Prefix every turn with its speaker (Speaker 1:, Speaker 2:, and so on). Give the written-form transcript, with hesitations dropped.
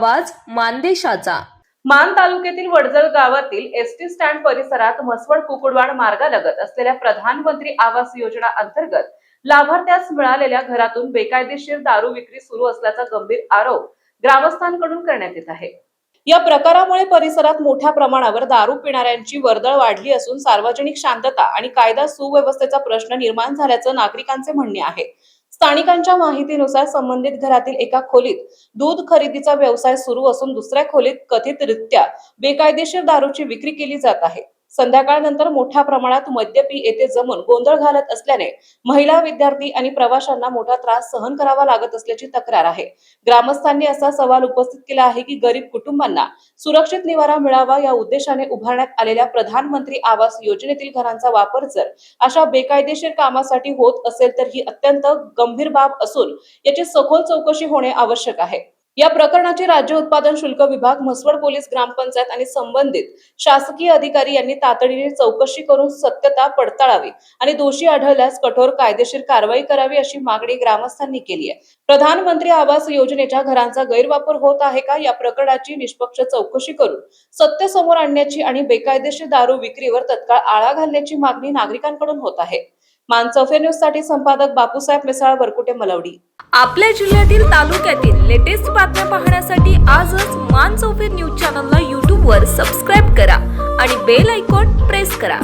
Speaker 1: आवाज मानदेशाचा।
Speaker 2: मान तालुक्यातील वडजळ गावातील एसटी स्टँड परिसरात म्हसवड कुकुडवाड मार्गालगत असलेल्या प्रधानमंत्री आवास योजना अंतर्गत लाभार्थ्यास मिळालेल्या घरातून बेकायदेशीर दारू विक्री सुरू असल्याचा गंभीर आरोप ग्रामस्थांकडून करण्यात येत आहे। या प्रकारामुळे परिसरात मोठ्या प्रमाणावर दारू पिणाऱ्यांची वर्दळ वाढली असून सार्वजनिक शांतता आणि कायदा सुव्यवस्थेचा प्रश्न निर्माण झाल्याचं नागरिकांचे म्हणणे आहे। स्थानिकांच्या माहितीनुसार संबंधित घरातील एका खोलीत दूध खरेदीचा व्यवसाय सुरू असून दुसऱ्या खोलीत कथितरित्या बेकायदेशीर दारूची विक्री केली जात आहे। संध्याकाळनंतर मोठ्या प्रमाणात मद्यपी येथे जमून गोंधळ घालत असल्याने महिला, विद्यार्थी आणि प्रवाशांना मोठा त्रास सहन करावा लागत असल्याची तक्रार आहे। ग्रामस्थांनी असा सवाल उपस्थित केला आहे की गरीब कुटुंबांना सुरक्षित निवारा मिळावा या उद्देशाने उभारण्यात आलेल्या प्रधानमंत्री आवास योजनेतील घरांचा वापर जर अशा बेकायदेशीर कामासाठी होत असेल तर ही अत्यंत गंभीर बाब असून याची सखोल चौकशी होणे आवश्यक आहे। या प्रकरणाची राज्य उत्पादन शुल्क विभाग, म्हसवड पोलीस, ग्रामपंचायत आणि संबंधित शासकीय अधिकारी यांनी तातडीने चौकशी करून सत्यता पडताळावी आणि दोषी आढळल्यास कठोर कायदेशीर कारवाई करावी अशी मागणी ग्रामस्थांनी केली आहे। प्रधानमंत्री आवास योजनेच्या घरांचा गैरवापर होत आहे का या प्रकरणाची निष्पक्ष चौकशी करून सत्य समोर आणण्याची आणि बेकायदेशीर दारू विक्रीवर तत्काळ आळा घालण्याची मागणी नागरिकांकडून होत आहे। मानसौफे न्यूज साठी संपादक बापूसाहेब मिसाळ, वरकुटे, मलवडी।
Speaker 1: आपल्या जिल्ह्यातील तालुक्यातील लेटेस्ट बातम्या पाहण्यासाठी आजच मानसौफे न्यूज चॅनलला YouTube वर सबस्क्राइब करा आणि बेल आयकॉन प्रेस करा।